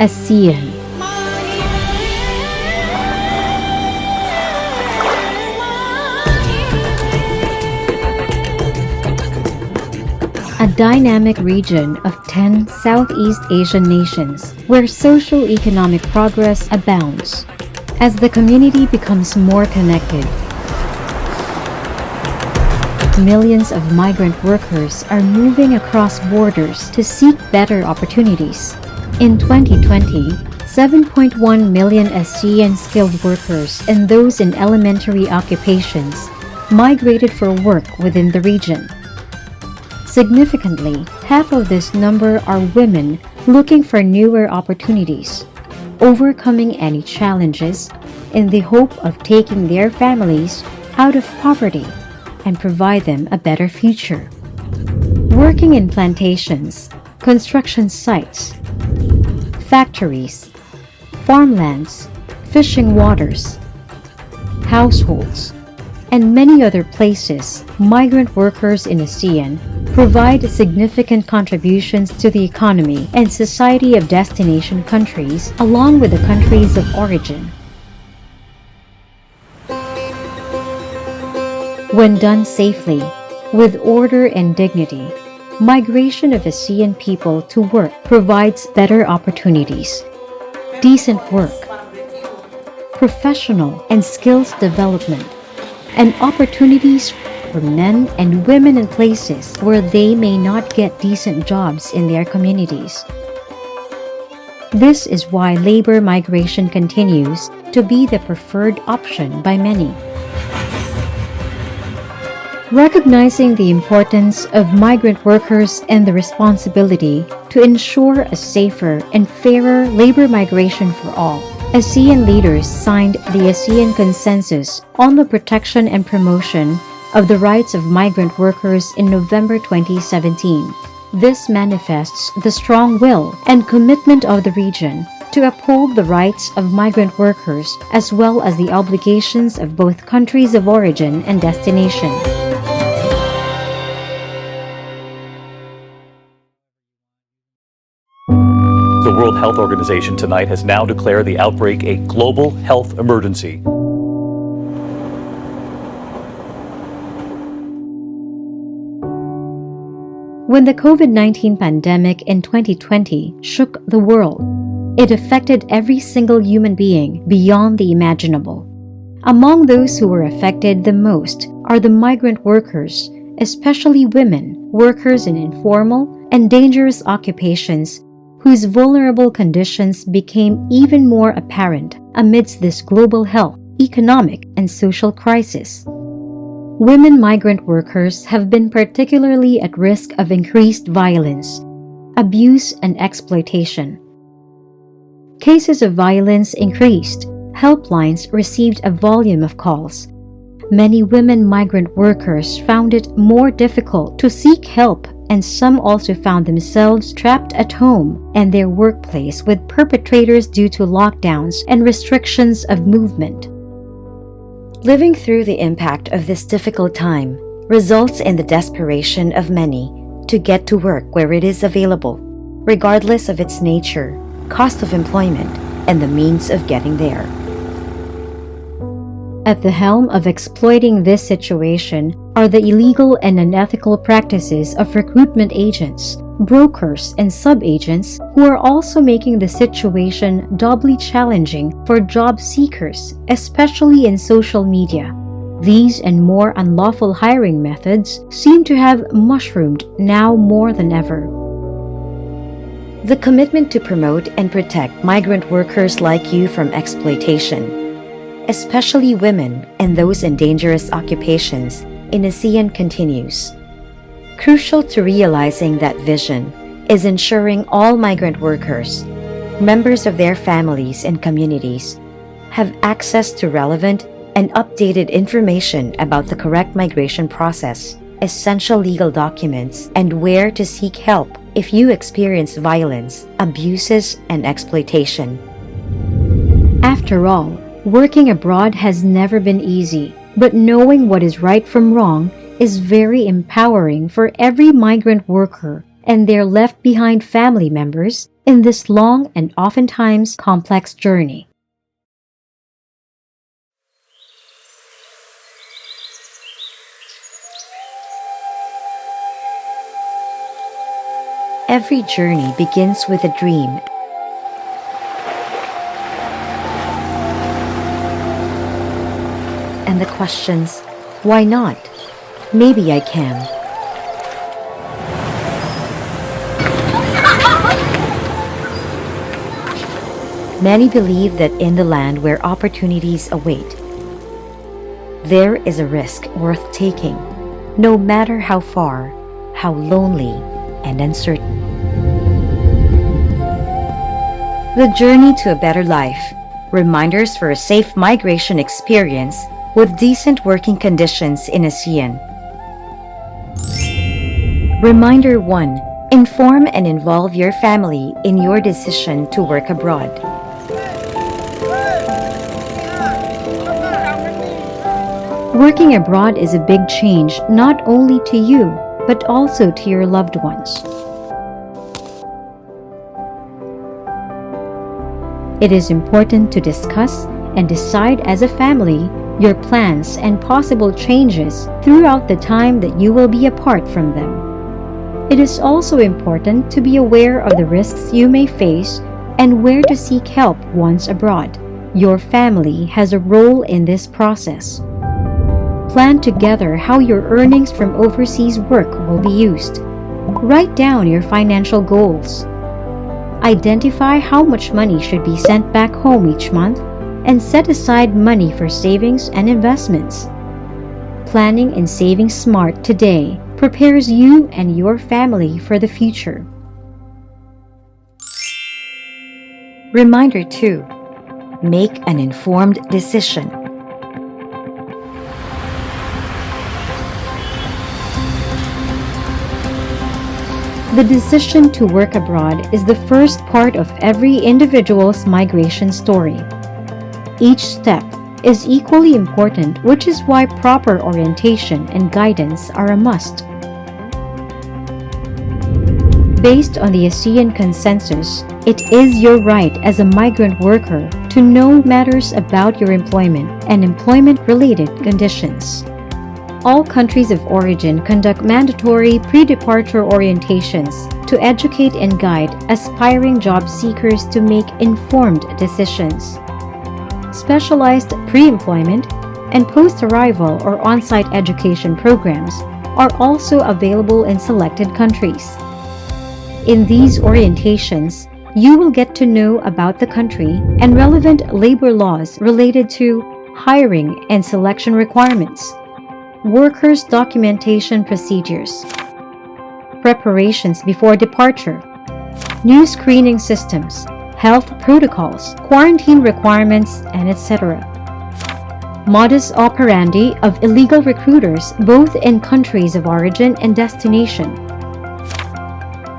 ASEAN. A dynamic region of 10 Southeast Asian nations where socio-economic progress abounds. As the community becomes more connected, millions of migrant workers are moving across borders to seek better opportunities. In 2020, 7.1 million ASEAN skilled workers and those in elementary occupations migrated for work within the region. Significantly, half of this number are women looking for newer opportunities, overcoming any challenges in the hope of taking their families out of poverty and provide them a better future. Working in plantations, construction sites, factories, farmlands, fishing waters, households, and many other places, migrant workers in ASEAN provide significant contributions to the economy and society of destination countries along with the countries of origin. When done safely, with order and dignity, migration of ASEAN people to work provides better opportunities, decent work, professional and skills development, and opportunities for men and women in places where they may not get decent jobs in their communities. This is why labor migration continues to be the preferred option by many. Recognizing the importance of migrant workers and the responsibility to ensure a safer and fairer labor migration for all, ASEAN leaders signed the ASEAN Consensus on the Protection and Promotion of the Rights of Migrant Workers in November 2017. This manifests the strong will and commitment of the region to uphold the rights of migrant workers as well as the obligations of both countries of origin and destination. The World Health Organization tonight has now declared the outbreak a global health emergency. When the COVID-19 pandemic in 2020 shook the world, it affected every single human being beyond the imaginable. Among those who were affected the most are the migrant workers, especially women, workers in informal and dangerous occupations whose vulnerable conditions became even more apparent amidst this global health, economic, and social crisis. Women migrant workers have been particularly at risk of increased violence, abuse, and exploitation. Cases of violence increased. Helplines received a volume of calls. Many women migrant workers found it more difficult to seek help, and some also found themselves trapped at home and their workplace with perpetrators due to lockdowns and restrictions of movement. Living through the impact of this difficult time results in the desperation of many to get to work where it is available, regardless of its nature, cost of employment, and the means of getting there. At the helm of exploiting this situation are the illegal and unethical practices of recruitment agents, brokers, and sub-agents who are also making the situation doubly challenging for job seekers, especially in social media. These and more unlawful hiring methods seem to have mushroomed now more than ever. The commitment to promote and protect migrant workers like you from exploitation, especially women and those in dangerous occupations, in ASEAN continues. Crucial to realizing that vision is ensuring all migrant workers, members of their families and communities, have access to relevant and updated information about the correct migration process, essential legal documents, and where to seek help if you experience violence, abuses, and exploitation. After all, working abroad has never been easy, but knowing what is right from wrong is very empowering for every migrant worker and their left-behind family members in this long and oftentimes complex journey. Every journey begins with a dream. And the questions, why not? Maybe I can. Many believe that in the land where opportunities await, there is a risk worth taking, no matter how far, how lonely, and uncertain. The journey to a better life, reminders for a safe migration experience with decent working conditions in ASEAN. Reminder 1. Inform and involve your family in your decision to work abroad. Working abroad is a big change not only to you, but also to your loved ones. It is important to discuss and decide as a family your plans and possible changes throughout the time that you will be apart from them. It is also important to be aware of the risks you may face and where to seek help once abroad. Your family has a role in this process. Plan together how your earnings from overseas work will be used. Write down your financial goals. Identify how much money should be sent back home each month and set aside money for savings and investments. Planning and saving smart today prepares you and your family for the future. Reminder 2. Make an informed decision. The decision to work abroad is the first part of every individual's migration story. Each step is equally important, which is why proper orientation and guidance are a must. Based on the ASEAN consensus, it is your right as a migrant worker to know matters about your employment and employment-related conditions. All countries of origin conduct mandatory pre-departure orientations to educate and guide aspiring job seekers to make informed decisions. Specialized pre-employment and post-arrival or on-site education programs are also available in selected countries. In these orientations, you will get to know about the country and relevant labor laws related to hiring and selection requirements, workers' documentation procedures, preparations before departure, new screening systems, health protocols, quarantine requirements, and etc. Modus operandi of illegal recruiters both in countries of origin and destination.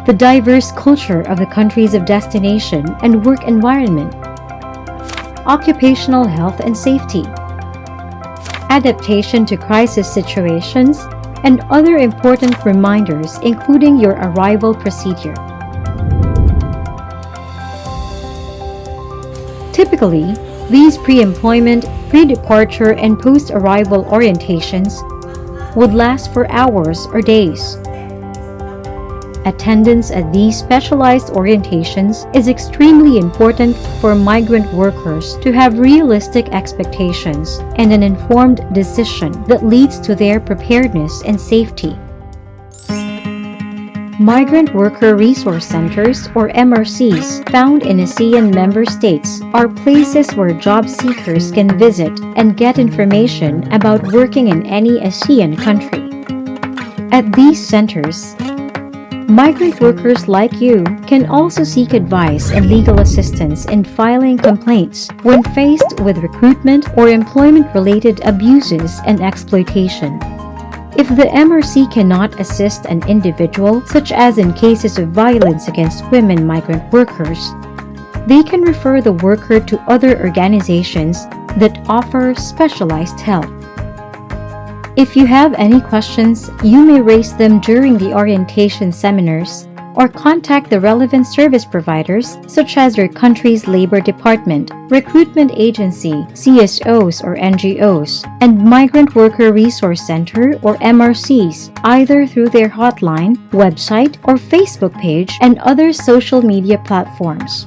The diverse culture of the countries of destination and work environment. Occupational health and safety. Adaptation to crisis situations, and other important reminders including your arrival procedure. Typically, these pre-employment, pre-departure, and post-arrival orientations would last for hours or days. Attendance at these specialized orientations is extremely important for migrant workers to have realistic expectations and an informed decision that leads to their preparedness and safety. Migrant Worker Resource Centers, or MRCs, found in ASEAN member states are places where job seekers can visit and get information about working in any ASEAN country. At these centers, migrant workers like you can also seek advice and legal assistance in filing complaints when faced with recruitment or employment-related abuses and exploitation. If the MRC cannot assist an individual, such as in cases of violence against women migrant workers, they can refer the worker to other organizations that offer specialized help. If you have any questions, you may raise them during the orientation seminars or contact the relevant service providers such as your country's labor department, recruitment agency, CSOs or NGOs, and Migrant Worker Resource Center or MRCs, either through their hotline, website, or Facebook page and other social media platforms.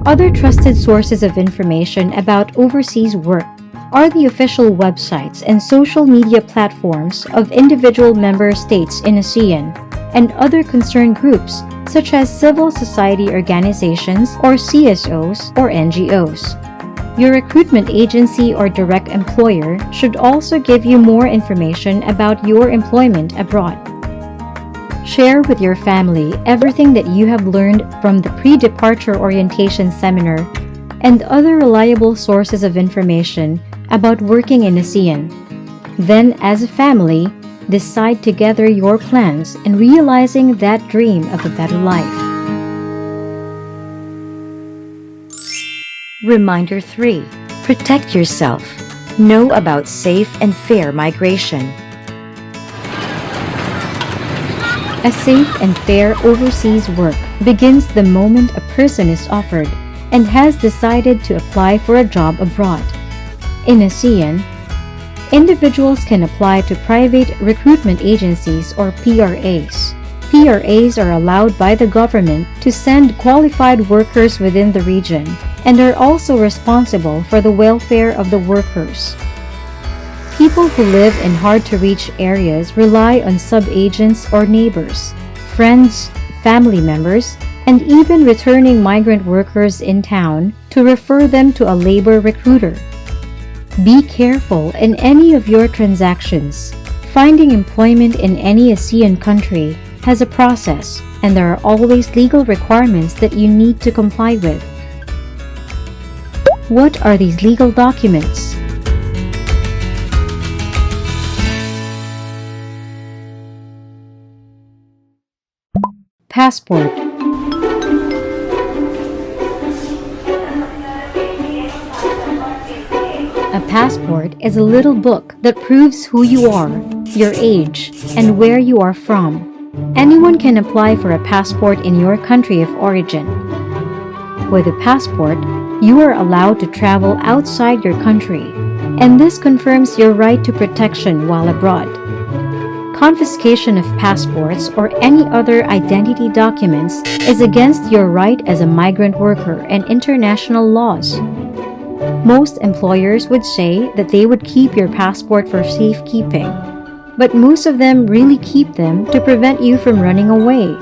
Other trusted sources of information about overseas work are the official websites and social media platforms of individual member states in ASEAN and other concerned groups such as civil society organizations or CSOs or NGOs. Your recruitment agency or direct employer should also give you more information about your employment abroad. Share with your family everything that you have learned from the pre-departure orientation seminar and other reliable sources of information about working in ASEAN. Then, as a family, decide together your plans in realizing that dream of a better life. Reminder 3. Protect yourself. Know about safe and fair migration. A safe and fair overseas work begins the moment a person is offered and has decided to apply for a job abroad. In ASEAN, individuals can apply to private recruitment agencies or PRAs. PRAs are allowed by the government to send qualified workers within the region and are also responsible for the welfare of the workers. People who live in hard-to-reach areas rely on sub-agents or neighbors, friends, family members, and even returning migrant workers in town to refer them to a labor recruiter. Be careful in any of your transactions. Finding employment in any ASEAN country has a process, and there are always legal requirements that you need to comply with. What are these legal documents? Passport. A passport is a little book that proves who you are, your age, and where you are from. Anyone can apply for a passport in your country of origin. With a passport, you are allowed to travel outside your country, and this confirms your right to protection while abroad. Confiscation of passports or any other identity documents is against your right as a migrant worker and international laws. Most employers would say that they would keep your passport for safekeeping, but most of them really keep them to prevent you from running away.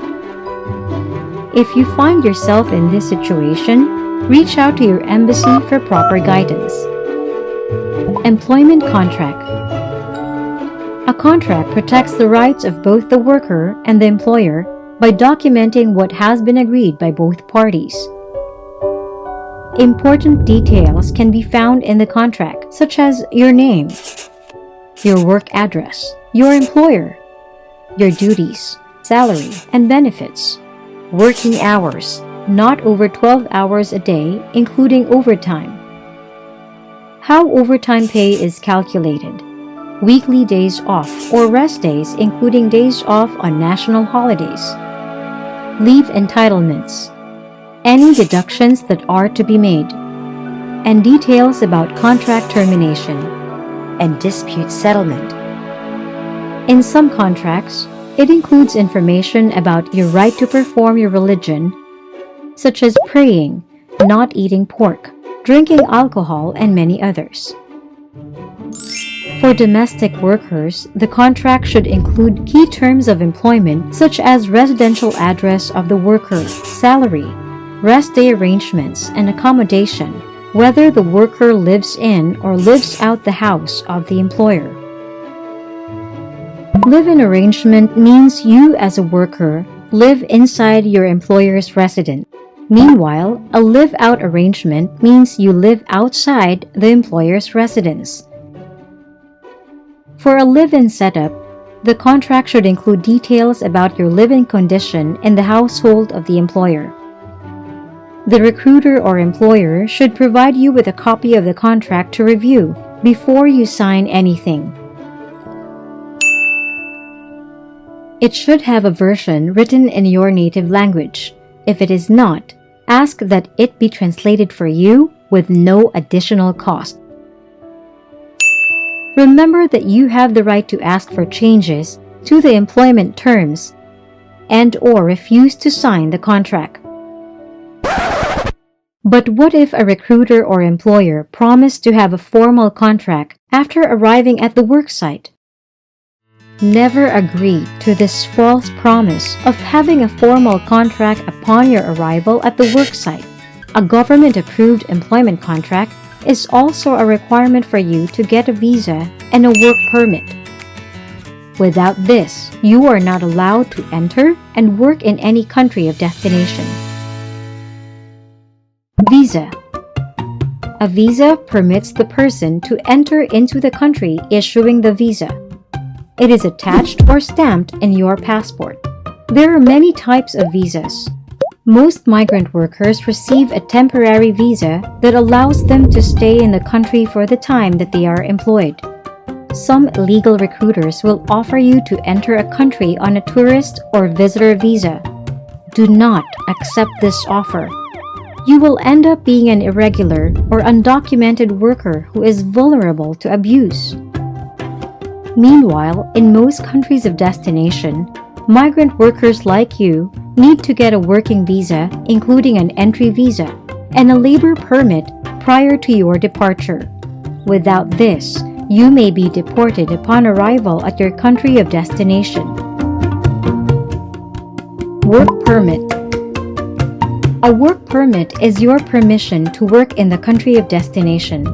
If you find yourself in this situation, reach out to your embassy for proper guidance. Employment contract. A contract protects the rights of both the worker and the employer by documenting what has been agreed by both parties. Important details can be found in the contract, such as your name, your work address, your employer, your duties, salary, and benefits, working hours, not over 12 hours a day, including overtime. How overtime pay is calculated, weekly days off or rest days including days off on national holidays, leave entitlements, any deductions that are to be made, and details about contract termination and dispute settlement. In some contracts, it includes information about your right to perform your religion, such as praying, not eating pork, drinking alcohol, and many others. For domestic workers, the contract should include key terms of employment such as residential address of the worker, salary, rest day arrangements, and accommodation, whether the worker lives in or lives out the house of the employer. Live-in arrangement means you as a worker live inside your employer's residence. Meanwhile, a live-out arrangement means you live outside the employer's residence. For a live-in setup, the contract should include details about your living condition in the household of the employer. The recruiter or employer should provide you with a copy of the contract to review before you sign anything. It should have a version written in your native language. If it is not, ask that it be translated for you with no additional cost. Remember that you have the right to ask for changes to the employment terms and/or refuse to sign the contract. But what if a recruiter or employer promised to have a formal contract after arriving at the worksite? Never agree to this false promise of having a formal contract upon your arrival at the worksite. A government-approved employment contract is also a requirement for you to get a visa and a work permit. Without this, you are not allowed to enter and work in any country of destination. Visa. A visa permits the person to enter into the country issuing the visa. It is attached or stamped in your passport. There are many types of visas. Most migrant workers receive a temporary visa that allows them to stay in the country for the time that they are employed. Some illegal recruiters will offer you to enter a country on a tourist or visitor visa. Do not accept this offer. You will end up being an irregular or undocumented worker who is vulnerable to abuse. Meanwhile, in most countries of destination, migrant workers like you need to get a working visa, including an entry visa, and a labor permit prior to your departure. Without this, you may be deported upon arrival at your country of destination. Work permit. A work permit is your permission to work in the country of destination.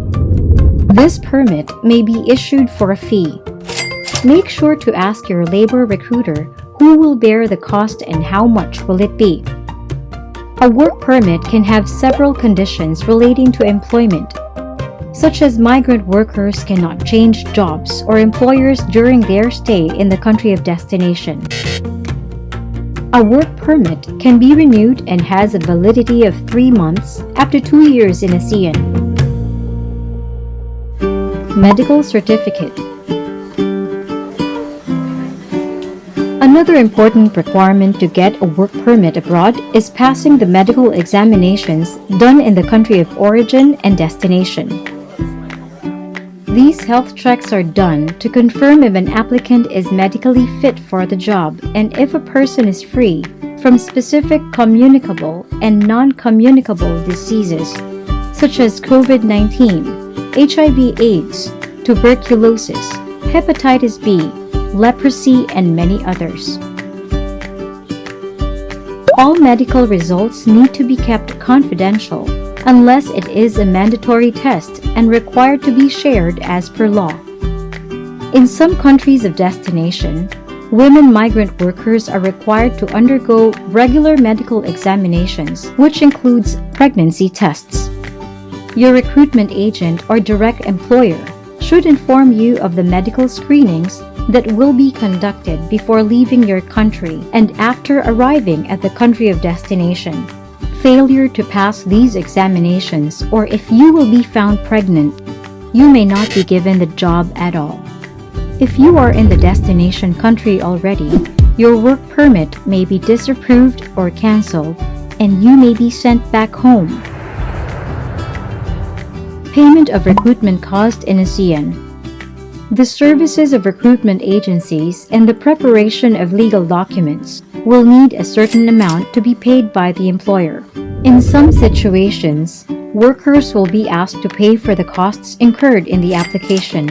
This permit may be issued for a fee. Make sure to ask your labor recruiter who will bear the cost and how much will it be. A work permit can have several conditions relating to employment, such as migrant workers cannot change jobs or employers during their stay in the country of destination. A work permit can be renewed and has a validity of 3 months up to 2 years in ASEAN. Medical certificate. Another important requirement to get a work permit abroad is passing the medical examinations done in the country of origin and destination. These health checks are done to confirm if an applicant is medically fit for the job and if a person is free from specific communicable and non-communicable diseases such as COVID-19, HIV/AIDS, tuberculosis, hepatitis B, leprosy, and many others. All medical results need to be kept confidential unless it is a mandatory test and required to be shared as per law. In some countries of destination, women migrant workers are required to undergo regular medical examinations, which includes pregnancy tests. Your recruitment agent or direct employer should inform you of the medical screenings that will be conducted before leaving your country and after arriving at the country of destination. Failure to pass these examinations, or if you will be found pregnant, you may not be given the job at all. If you are in the destination country already, your work permit may be disapproved or cancelled, and you may be sent back home. Payment of recruitment cost in ASEAN. The services of recruitment agencies and the preparation of legal documents will need a certain amount to be paid by the employer. In some situations, workers will be asked to pay for the costs incurred in the application.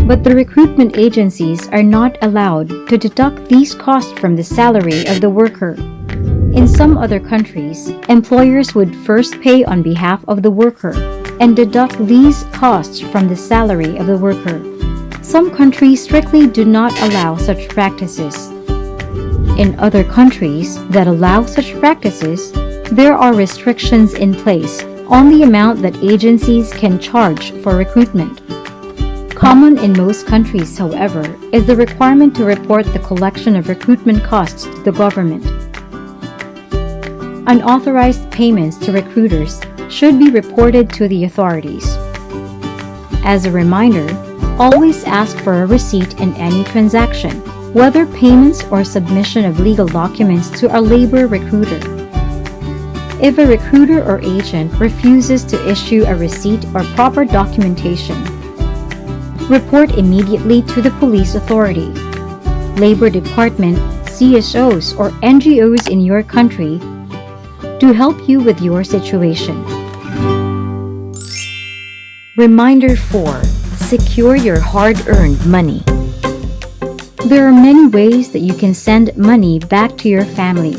But the recruitment agencies are not allowed to deduct these costs from the salary of the worker. In some other countries, employers would first pay on behalf of the worker and deduct these costs from the salary of the worker. Some countries strictly do not allow such practices. In other countries that allow such practices, there are restrictions in place on the amount that agencies can charge for recruitment. Common in most countries, however, is the requirement to report the collection of recruitment costs to the government. Unauthorized payments to recruiters should be reported to the authorities. As a reminder, always ask for a receipt in any transaction. whether payments or submission of legal documents to a labor recruiter. If a recruiter or agent refuses to issue a receipt or proper documentation, report immediately to the police authority, Labor Department, CSOs, or NGOs in your country to help you with your situation. Reminder 4. Secure your hard-earned money. There are many ways that you can send money back to your family.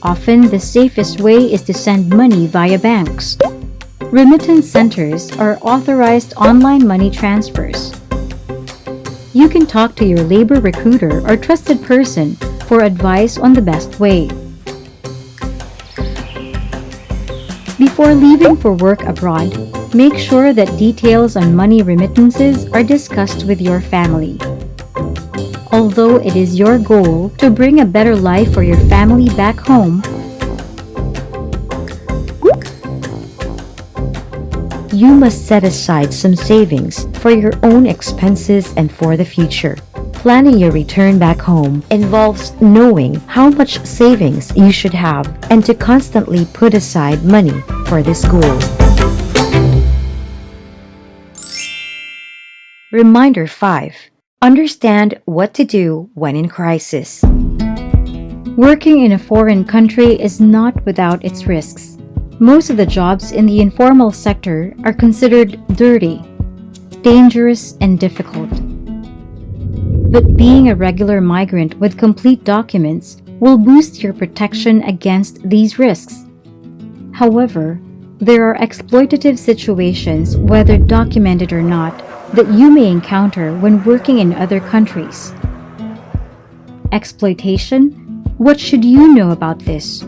Often, the safest way is to send money via banks. Remittance centers are authorized online money transfers. You can talk to your labor recruiter or trusted person for advice on the best way. Before leaving for work abroad, make sure that details on money remittances are discussed with your family. Although it is your goal to bring a better life for your family back home, you must set aside some savings for your own expenses and for the future. Planning your return back home involves knowing how much savings you should have and to constantly put aside money for this goal. Reminder 5. Understand what to do when in crisis. working in a foreign country is not without its risks. Most of the jobs in the informal sector are considered dirty, dangerous, and difficult. But being a regular migrant with complete documents will boost your protection against these risks. However, there are exploitative situations, whether documented or not, that you may encounter when working in other countries. Exploitation? What should you know about this?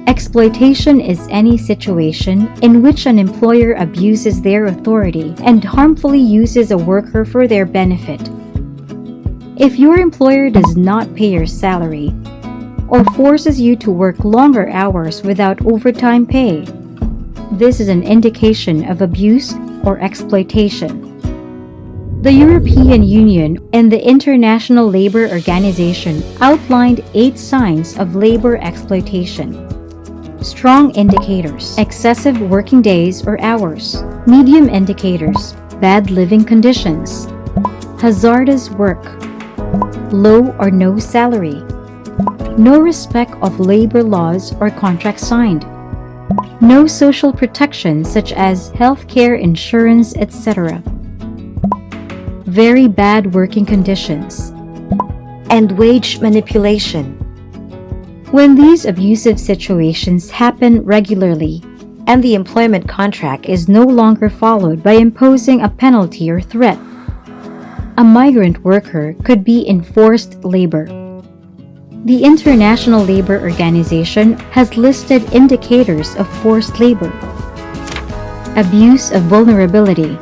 Exploitation is any situation in which an employer abuses their authority and harmfully uses a worker for their benefit. If your employer does not pay your salary or forces you to work longer hours without overtime pay, this is an indication of abuse or exploitation. The European Union and the International Labour Organization outlined 8 signs of labor exploitation. Strong indicators: excessive working days or hours. Medium indicators: bad living conditions. Hazardous work. Low or no salary. No respect of labor laws or contracts signed. No social protection such as health care, insurance, etc. Very bad working conditions. And wage manipulation. When these abusive situations happen regularly And the employment contract is no longer followed by imposing a penalty or threat, a migrant worker could be in forced labor. The International Labour Organization has listed indicators of forced labor: abuse of vulnerability,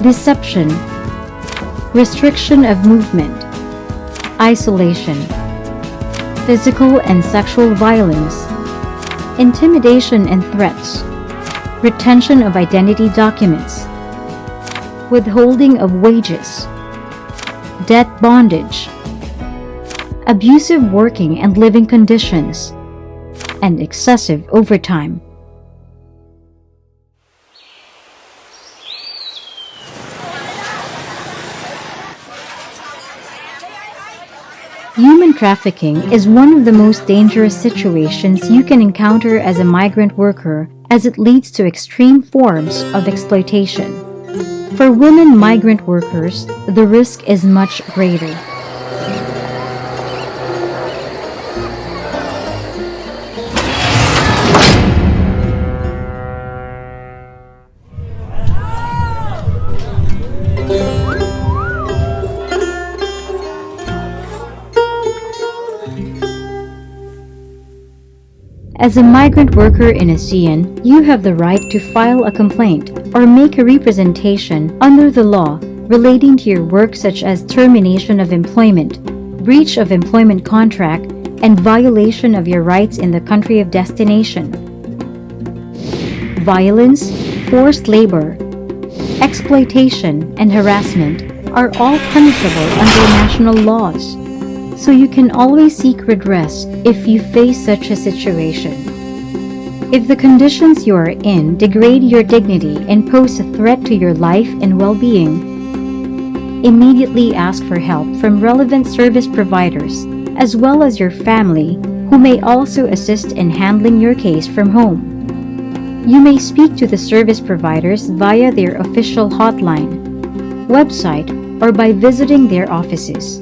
deception, restriction of movement, isolation, physical and sexual violence, intimidation and threats, retention of identity documents, withholding of wages, debt bondage, abusive working and living conditions, and excessive overtime. Human trafficking is one of the most dangerous situations you can encounter as a migrant worker, as it leads to extreme forms of exploitation. For women migrant workers, the risk is much greater. As a migrant worker in ASEAN, you have the right to file a complaint or make a representation under the law relating to your work, such as termination of employment, breach of employment contract, and violation of your rights in the country of destination. Violence, forced labor, exploitation, and harassment are all punishable under national laws, so you can always seek redress if you face such a situation. If the conditions you are in degrade your dignity and pose a threat to your life and well-being, immediately ask for help from relevant service providers as well as your family, who may also assist in handling your case from home. You may speak to the service providers via their official hotline, website, or by visiting their offices.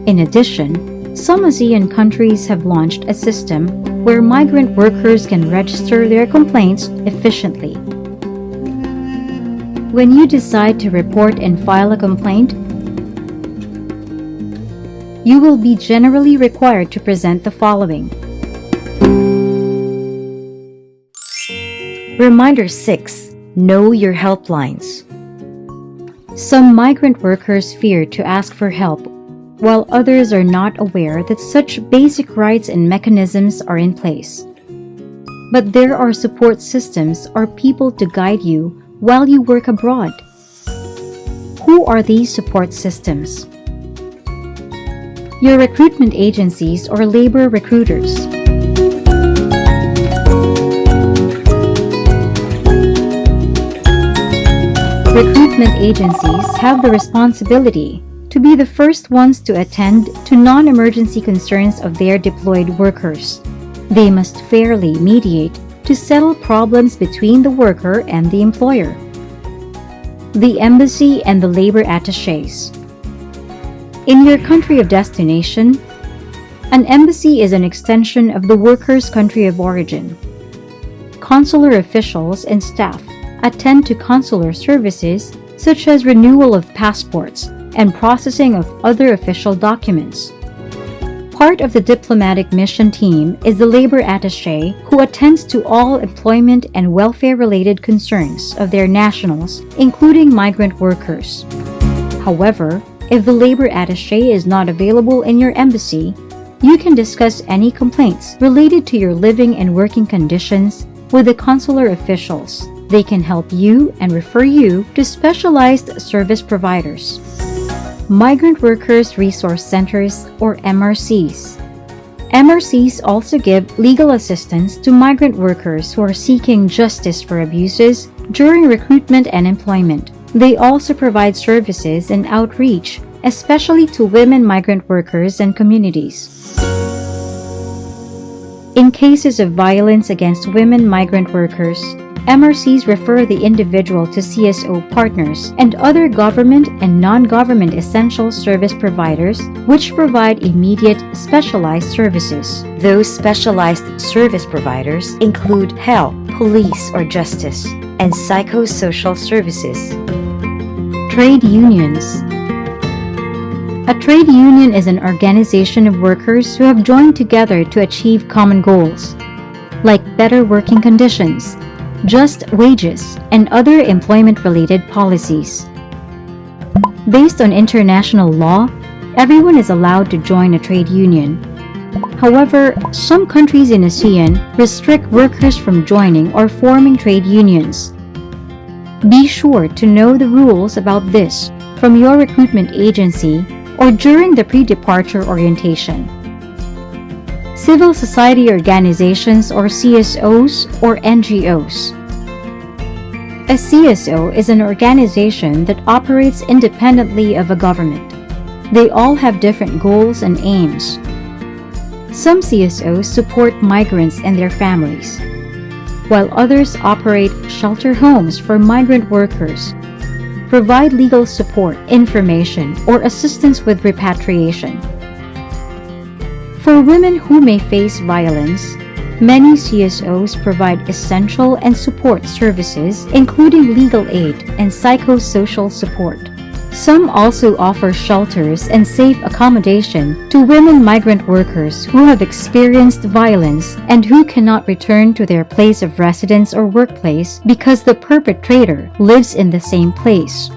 In addition, some ASEAN countries have launched a system where migrant workers can register their complaints efficiently. When you decide to report and file a complaint, you will be generally required to present the following. Reminder 6. Know your helplines. Some migrant workers fear to ask for help, while others are not aware that such basic rights and mechanisms are in place. But there are support systems or people to guide you while you work abroad. Who are these support systems? Your recruitment agencies or labor recruiters. Recruitment agencies have the responsibility to be the first ones to attend to non-emergency concerns of their deployed workers. They must fairly mediate to settle problems between the worker and the employer. The embassy and the labor attachés. In your country of destination, an embassy is an extension of the worker's country of origin. Consular officials and staff attend to consular services such as renewal of passports and processing of other official documents. Part of the diplomatic mission team is the labor attaché, who attends to all employment and welfare-related concerns of their nationals, including migrant workers. However, if the labor attaché is not available in your embassy, you can discuss any complaints related to your living and working conditions with the consular officials. They can help you and refer you to specialized service providers. Migrant Workers Resource Centers, or MRCs. MRCs also give legal assistance to migrant workers who are seeking justice for abuses during recruitment and employment. They also provide services and outreach, especially to women migrant workers and communities. In cases of violence against women migrant workers, MRCs refer the individual to CSO partners and other government and non-government essential service providers, which provide immediate specialized services. Those specialized service providers include health, police or justice, and psychosocial services. Trade unions. A trade union is an organization of workers who have joined together to achieve common goals, like better working conditions, just wages, and other employment-related policies. Based on international law, everyone is allowed to join a trade union. However, some countries in ASEAN restrict workers from joining or forming trade unions. Be sure to know the rules about this from your recruitment agency or during the pre-departure orientation. Civil society organizations or CSOs or NGOs. A CSO is an organization that operates independently of a government. They all have different goals and aims. Some CSOs support migrants and their families, while others operate shelter homes for migrant workers, provide legal support, information, or assistance with repatriation. For women who may face violence, many CSOs provide essential and support services, including legal aid and psychosocial support. Some also offer shelters and safe accommodation to women migrant workers who have experienced violence and who cannot return to their place of residence or workplace because the perpetrator lives in the same place.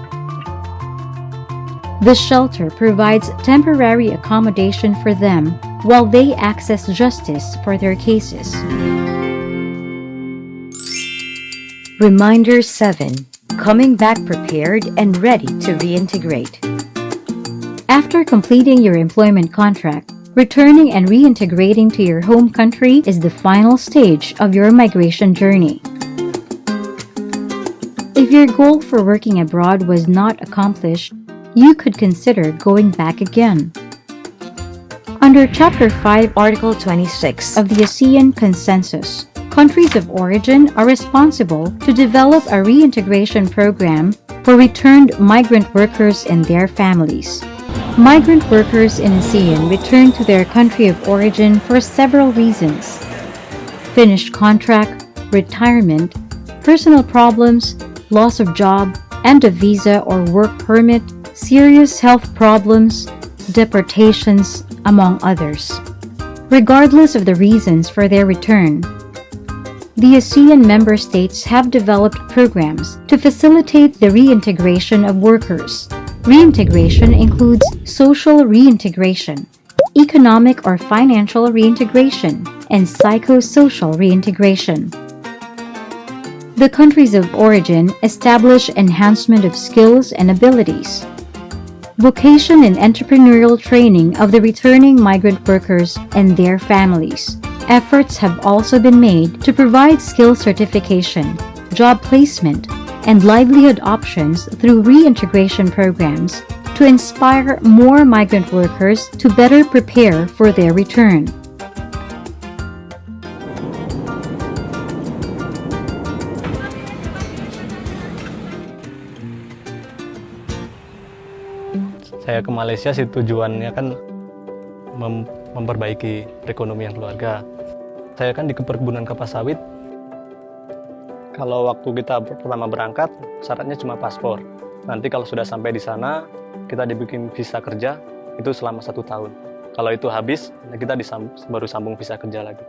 The shelter provides temporary accommodation for them while they access justice for their cases. Reminder 7. coming back prepared and ready to reintegrate. After completing your employment contract, returning and reintegrating to your home country is the final stage of your migration journey. If your goal for working abroad was not accomplished, you could consider going back again. Under Chapter 5, Article 26 of the ASEAN Consensus, countries of origin are responsible to develop a reintegration program for returned migrant workers and their families. Migrant workers in ASEAN return to their country of origin for several reasons: finished contract, retirement, personal problems, loss of job, end of visa or work permit, serious health problems, deportations, among others. Regardless of the reasons for their return, the ASEAN member states have developed programs to facilitate the reintegration of workers. Reintegration includes social reintegration, economic or financial reintegration, and psychosocial reintegration. The countries of origin establish enhancement of skills and abilities, vocation and entrepreneurial training of the returning migrant workers and their families. Efforts have also been made to provide skill certification, job placement, and livelihood options through reintegration programs to inspire more migrant workers to better prepare for their return. Saya ke Malaysia sih tujuannya kan memperbaiki perekonomian keluarga. Saya kan di perkebunan kelapa sawit. Kalau waktu kita pertama berangkat, syaratnya cuma paspor. Nanti kalau sudah sampai di sana, kita dibikin visa kerja, itu selama 1 tahun. Kalau itu habis, kita baru sambung visa kerja lagi.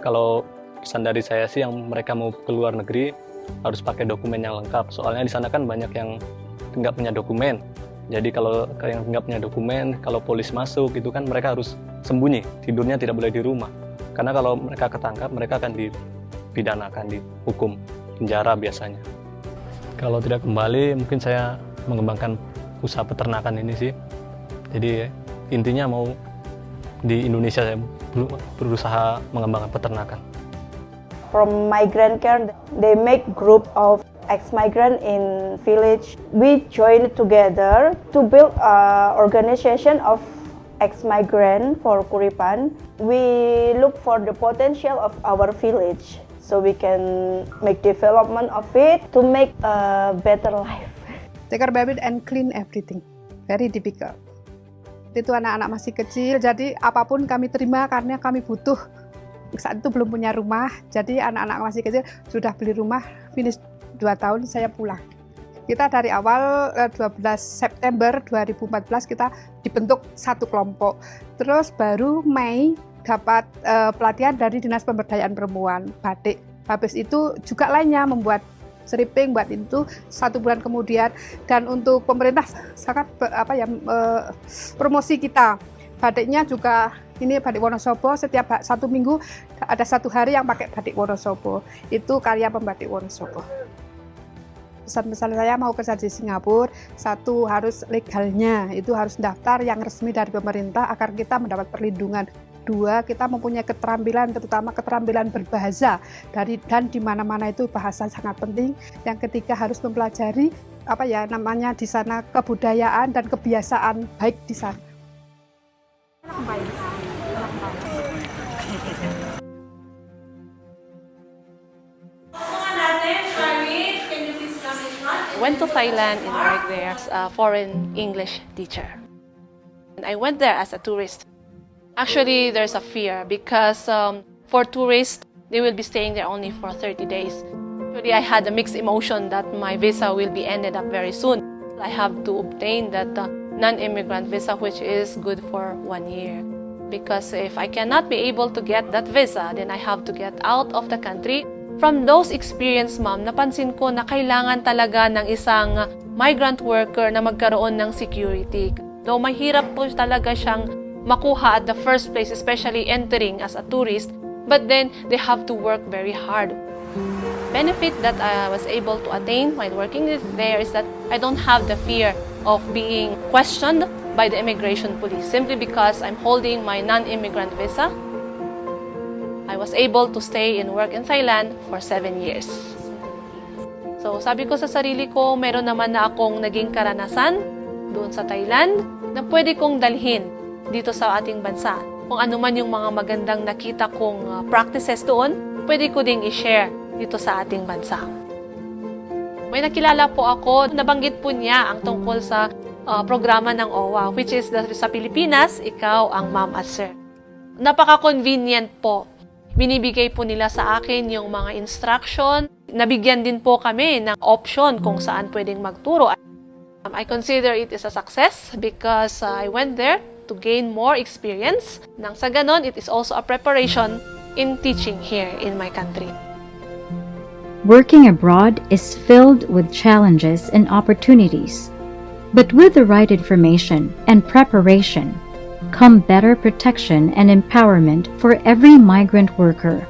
Kalau pesan dari saya sih, yang mereka mau ke luar negeri, harus pakai dokumen yang lengkap. Soalnya di sana kan banyak yang nggak punya dokumen. Jadi kalau yang nggak punya dokumen, kalau polis masuk, itu kan mereka harus sembunyi, tidurnya tidak boleh di rumah. Karena kalau mereka ketangkap, mereka akan dipidanakan, dihukum penjara biasanya. Kalau tidak kembali, mungkin saya mengembangkan usaha peternakan ini sih. Jadi intinya mau di Indonesia saya berusaha mengembangkan peternakan. From migrant care, they make group of ex-migrant in village. We join together to build a organization of ex-migrant for Kuripan. We look for the potential of our village, so we can make development of it to make a better life. Take care baby and clean everything. Very difficult. Itu anak-anak masih kecil, jadi apapun kami terima karena kami butuh. Saat itu belum punya rumah, jadi anak-anak masih kecil sudah beli rumah, finish 2 tahun saya pulang. Kita dari awal 12 September 2014 kita dibentuk satu kelompok. Terus baru Mei dapat pelatihan dari Dinas Pemberdayaan Perempuan, batik. Habis itu juga lainnya membuat stripping, buat itu 1 bulan kemudian. Dan untuk pemerintah sangat promosi kita. Batiknya juga ini batik Wonosobo, setiap 1 minggu ada 1 hari yang pakai batik Wonosobo. Itu karya pembatik Wonosobo. Pesan-pesan saya mau kerja di Singapura, 1 harus legalnya, itu harus daftar yang resmi dari pemerintah agar kita mendapat perlindungan. 2, kita mempunyai keterampilan, terutama keterampilan berbahasa, dan di mana-mana itu bahasa sangat penting. Yang ketiga harus mempelajari di sana kebudayaan dan kebiasaan baik di sana. I went to Thailand and worked there as a foreign English teacher. And I went there as a tourist. Actually, there's a fear because for tourists, they will be staying there only for 30 days. Actually, I had a mixed emotion that my visa will be ended up very soon. I have to obtain that non-immigrant visa, which is good for 1 year. Because if I cannot be able to get that visa, then I have to get out of the country. From those experience, ma'am, napansin ko na kailangan talaga ng isang migrant worker na magkaroon ng security. Though mahirap po talaga siyang makuha at the first place, especially entering as a tourist, but then they have to work very hard. benefit that I was able to attain while working there is that I don't have the fear of being questioned by the immigration police simply because I'm holding my non-immigrant visa. I was able to stay and work in Thailand for 7 years. So sabi ko sa sarili ko, meron naman na akong naging karanasan doon sa Thailand na pwede kong dalhin dito sa ating bansa. Kung ano man yung mga magandang nakita kong practices doon, pwede ko ding i-share dito sa ating bansa. May nakilala po ako, nabanggit po niya ang tungkol sa programa ng OWA, which is sa Pilipinas, ikaw ang ma'am at sir. Napaka-convenient po. Binibigay po nila sa akin yung mga instruction. Nabigyan din po kami ng option kung saan pwedeng magturo. I consider it as a success because I went there to gain more experience. Nang sa ganon, it is also a preparation in teaching here in my country. Working abroad is filled with challenges and opportunities. But with the right information and preparation, come better protection and empowerment for every migrant worker.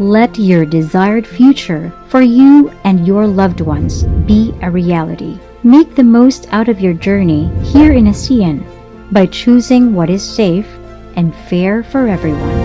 Let your desired future for you and your loved ones be a reality. Make the most out of your journey here in ASEAN by choosing what is safe and fair for everyone.